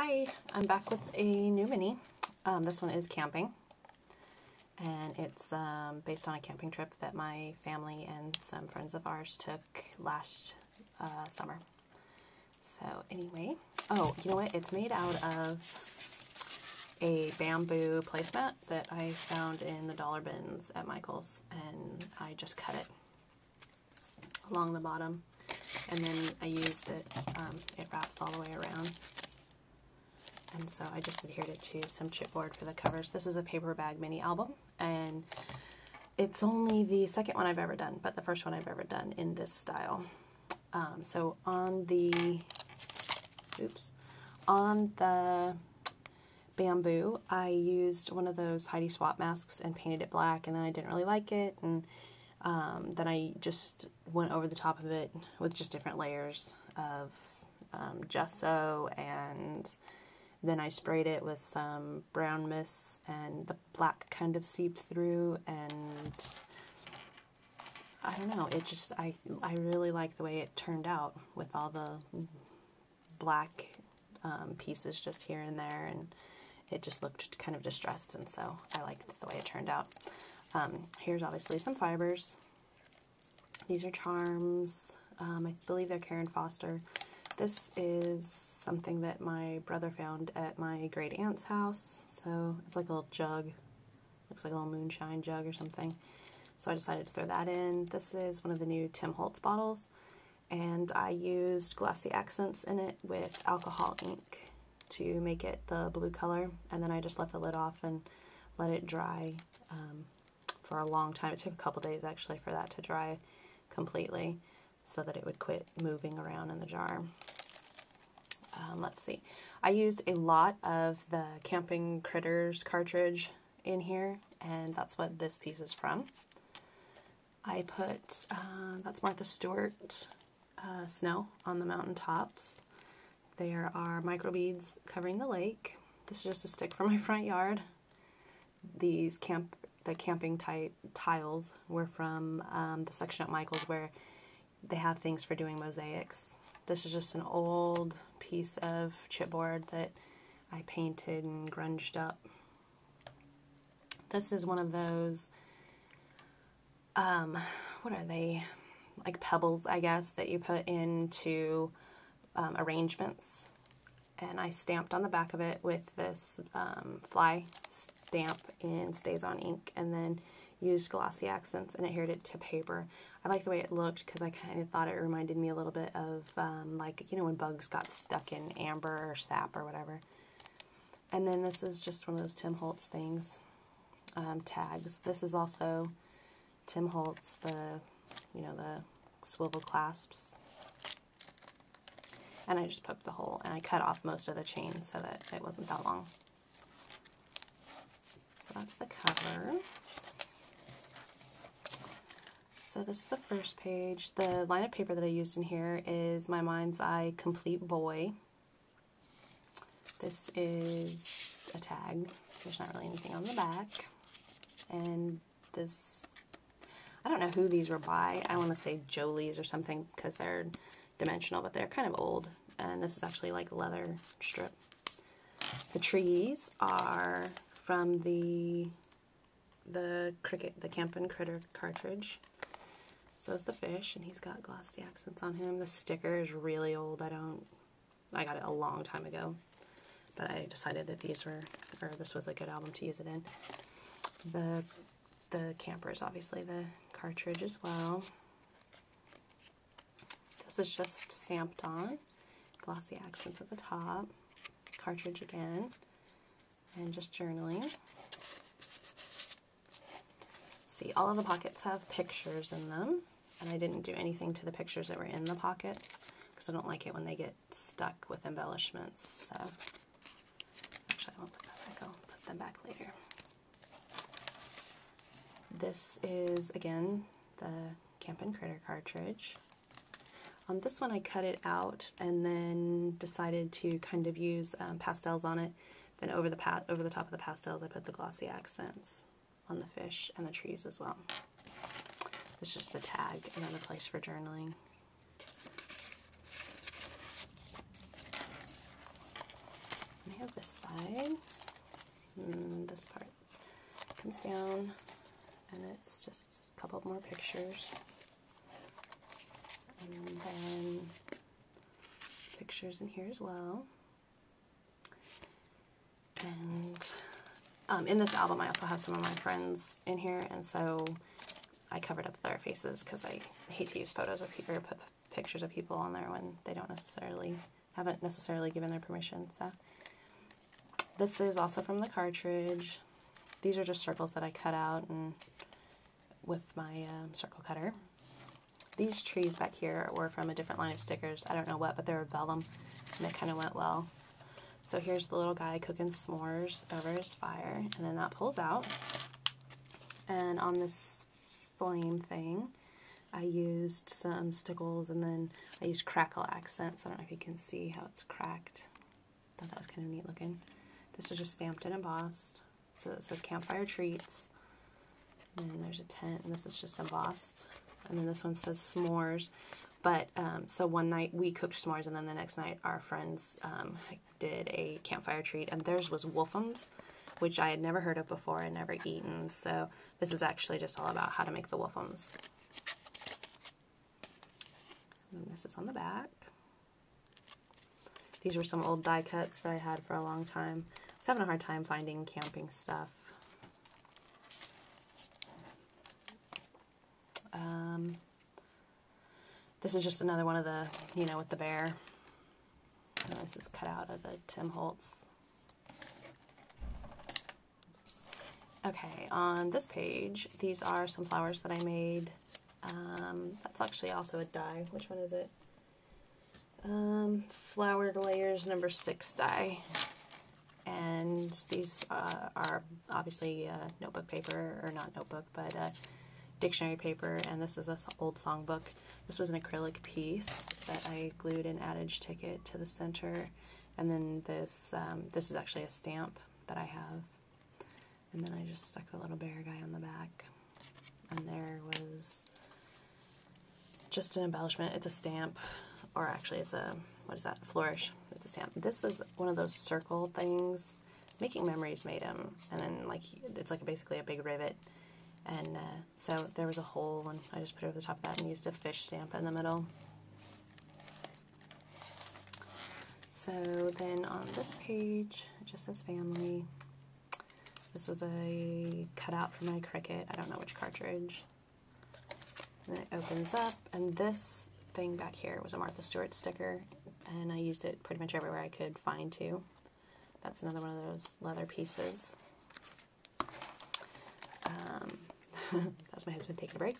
Hi, I'm back with a new mini. This one is camping, and it's based on a camping trip that my family and some friends of ours took last summer. So anyway, oh, you know what? It's made out of a bamboo placemat that I found in the dollar bins at Michael's, and I just cut it along the bottom, and then I used it, it wraps all the way around. And so I just adhered it to some chipboard for the covers. This is a paper bag mini album, and it's only the second one I've ever done, but the first one I've ever done in this style. So on the bamboo, I used one of those Heidi Swapp masks and painted it black, and then I didn't really like it, and then I just went over the top of it with just different layers of gesso, and then I sprayed it with some brown mist, and the black kind of seeped through, and I don't know, it just, I really like the way it turned out with all the black pieces just here and there, and it just looked kind of distressed, and so I liked the way it turned out. Here's obviously some fibers. These are charms. I believe they're Karen Foster. This is something that my brother found at my great aunt's house. So it's like a little jug. Looks like a little moonshine jug or something. So I decided to throw that in. This is one of the new Tim Holtz bottles, and I used glossy accents in it with alcohol ink to make it the blue color, and then I just left the lid off and let it dry for a long time. It took a couple days actually for that to dry completely so that it would quit moving around in the jar. Let's see. I used a lot of the Camping Critters cartridge in here, and that's what this piece is from. I put, that's Martha Stewart snow on the mountaintops. There are microbeads covering the lake. This is just a stick from my front yard. These the camping tiles were from the section at Michael's where they have things for doing mosaics. This is just an old piece of chipboard that I painted and grunged up. This is one of those, what are they? Like pebbles, I guess, that you put into arrangements. And I stamped on the back of it with this fly stamp in Stays On ink, and then used glossy accents and adhered it to paper. I like the way it looked because I kind of thought it reminded me a little bit of like, you know, when bugs got stuck in amber or sap or whatever. And then this is just one of those Tim Holtz things, tags. This is also Tim Holtz, the, you know, the swivel clasps. And I just poked the hole, and I cut off most of the chain so that it wasn't that long. So that's the cover. So this is the first page. The line of paper that I used in here is My Mind's Eye Complete Boy. This is a tag. There's not really anything on the back. And this, I don't know who these were by. I want to say Jolie's or something because they're dimensional, but they're kind of old. And this is actually like leather strip. The trees are from the Camping Critter cartridge. So is the fish, and he's got glossy accents on him. The sticker is really old. I got it a long time ago, but I decided that this was a good album to use it in. The camper is obviously the cartridge as well. This is just stamped on, glossy accents at the top, cartridge again, and just journaling. See, all of the pockets have pictures in them, and I didn't do anything to the pictures that were in the pockets because I don't like it when they get stuck with embellishments. So actually, I won't put that back. I'll put them back later. This is again the Camping Critter cartridge. On this one, I cut it out and then decided to kind of use pastels on it. Then over the top of the pastels, I put the glossy accents on the fish and the trees as well. It's just a tag and then a place for journaling. down, and it's just a couple more pictures. And then pictures in here as well. And in this album I also have some of my friends in here, and so I covered up their faces because I hate to use photos of people or put pictures of people on there when they haven't necessarily given their permission. So this is also from the cartridge. These are just circles that I cut out and with my circle cutter. These trees back here were from a different line of stickers. I don't know what, but they were vellum, and it kind of went well. So here's the little guy cooking s'mores over his fire, and then that pulls out. And on this flame thing, I used some stickles, and then I used crackle accents. I don't know if you can see how it's cracked. I thought that was kind of neat looking. This is just stamped and embossed. So it says Campfire Treats. And then there's a tent, and this is just embossed. And then this one says s'mores. But, so one night we cooked s'mores, and then the next night our friends did a campfire treat, and theirs was Wolf'ems, which I had never heard of before and never eaten. So this is actually just all about how to make the Wolf'ems. And this is on the back. These were some old die cuts that I had for a long time. I was having a hard time finding camping stuff. This is just another one of the, with the bear. And this is cut out of the Tim Holtz. Okay, on this page, these are some flowers that I made. That's actually also a die. Which one is it? Flowered Layers number 6 die. And these are obviously notebook paper, or not notebook, but dictionary paper, and this is an old songbook. This was an acrylic piece that I glued an adage ticket to the center, and then this is actually a stamp that I have, and then I just stuck the little bear guy on the back, and there was just an embellishment. It's a stamp, or actually it's a, what is that, flourish. It's a stamp. This is one of those circle things. Making Memories made them, and then it's like basically a big rivet. And so there was a hole, and I just put it over the top of that and used a fish stamp in the middle. So then on this page, it just says family. This was a cutout from my Cricut. I don't know which cartridge. And then it opens up, and this thing back here was a Martha Stewart sticker, and I used it pretty much everywhere I could find to. That's another one of those leather pieces. That's my husband taking a break.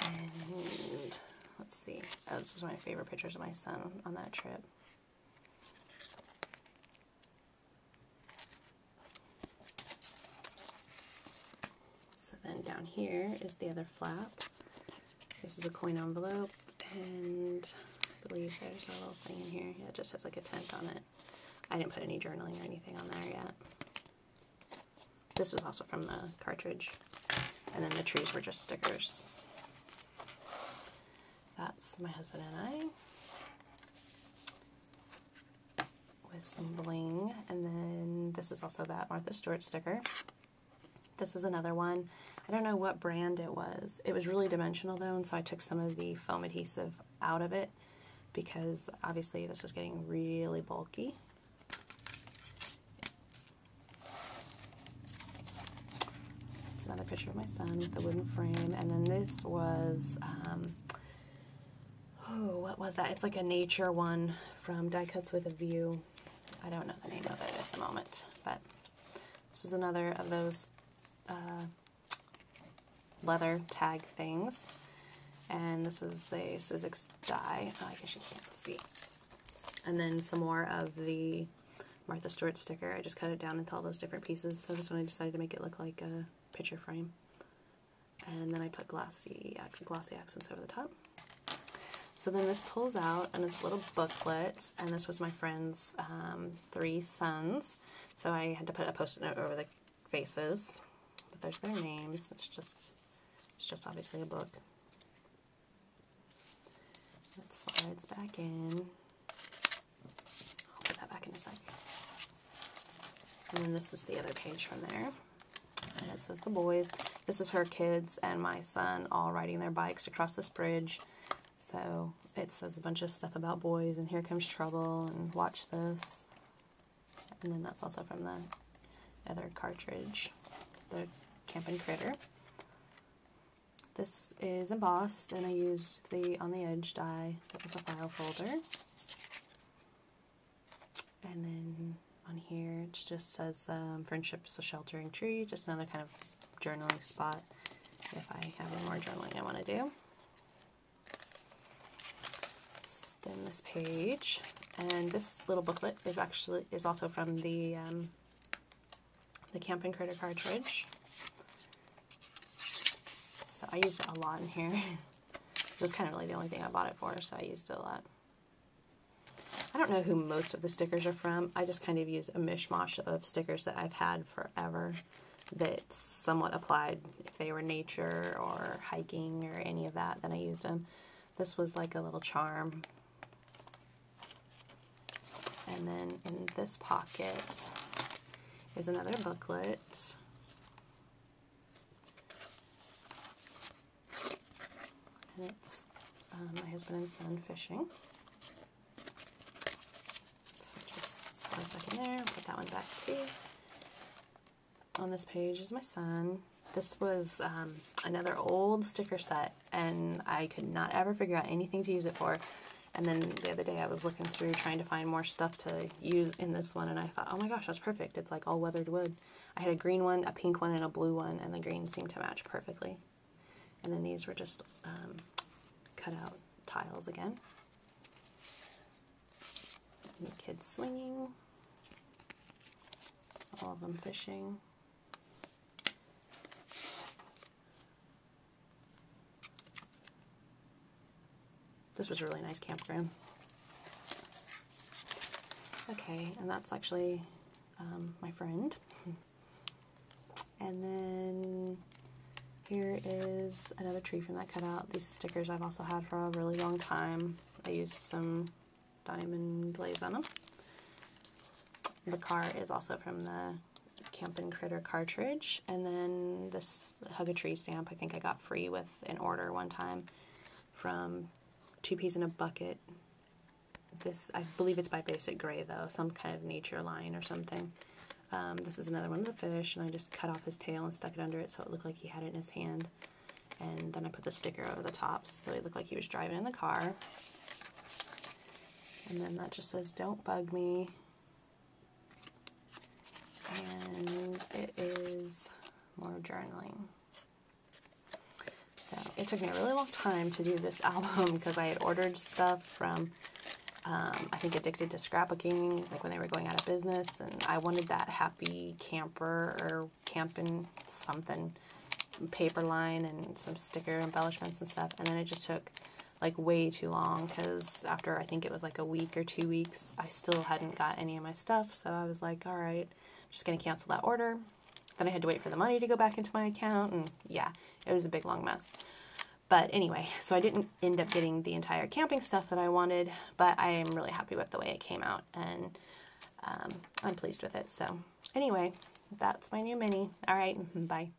And let's see. Oh, this was one of my favorite pictures of my son on that trip. So then down here is the other flap. This is a coin envelope, and I believe there's a little thing in here. Yeah, it just has like a tent on it. I didn't put any journaling or anything on there yet. This was also from the cartridge, and then the trees were just stickers. That's my husband and I, with some bling, and then this is also that Martha Stewart sticker. This is another one. I don't know what brand it was. It was really dimensional though, and so I took some of the foam adhesive out of it, because obviously this was getting really bulky. Another picture of my son with the wooden frame, and then this was, what was that? It's like a nature one from Die Cuts with a View. I don't know the name of it at the moment, but this was another of those leather tag things, and this was a Sizzix die. Oh, I guess you can't see. And then some more of the Martha Stewart sticker. I just cut it down into all those different pieces, so this one I decided to make it look like a picture frame, and then I put glossy accents over the top. So then this pulls out, and it's a little booklet, and this was my friend's 3 sons, so I had to put a post-it note over the faces, but there's their names. It's just obviously a book. It slides back in. I'll put that back in a sec. And then this is the other page from there. it says the boys. This is her kids and my son all riding their bikes across this bridge. So it says a bunch of stuff about boys, and here comes trouble, and watch this. And then that's also from the other cartridge, the Campin' Critter. This is embossed, and I used the On the Edge die that was a file folder. And then on here it just says Friendship's a Sheltering Tree, just another kind of journaling spot if I have any more journaling I want to do. Then this page, and this little booklet is also from the Campin' Critter cartridge. So I used it a lot in here. It was kind of really the only thing I bought it for, so I used it a lot. I don't know who most of the stickers are from. I just kind of use a mishmash of stickers that I've had forever that somewhat applied if they were nature or hiking or any of that, then I used them. This was like a little charm. And then in this pocket is another booklet. And it's my husband and son fishing. So just slide back in there, put that one back too. On this page is my son. This was another old sticker set, and I could not ever figure out anything to use it for. And then the other day I was looking through trying to find more stuff to use in this one, and I thought, oh my gosh, that's perfect. It's like all weathered wood. I had a green one, a pink one, and a blue one, and the green seemed to match perfectly. And then these were just cut out tiles again. And the kids swinging. All of them fishing. This was a really nice campground. Okay, and that's actually my friend. And then here is another tree from that cutout. These stickers I've also had for a really long time. I used some diamond glaze on them. The car is also from the Campin' Critter cartridge. And then this Hug a Tree stamp I think I got free with an order one time from Two Peas in a Bucket. This, I believe it's by Basic Gray though, some kind of nature line or something. This is another one of the fish, and I just cut off his tail and stuck it under it so it looked like he had it in his hand. And then I put the sticker over the top so it looked like he was driving in the car. And then that just says, "Don't bug me." And it is more journaling. So it took me a really long time to do this album because I had ordered stuff from, I think, Addicted to Scrapbooking, like when they were going out of business, and I wanted that Happy Camper or Campin' something paper line and some sticker embellishments and stuff, and then it just took like way too long because after I think it was like a week or 2 weeks, I still hadn't got any of my stuff, so I was like, all right, I'm just going to cancel that order. Then I had to wait for the money to go back into my account, and yeah, it was a big long mess. But anyway, so I didn't end up getting the entire camping stuff that I wanted, but I am really happy with the way it came out, and I'm pleased with it. So anyway, that's my new mini. All right, bye.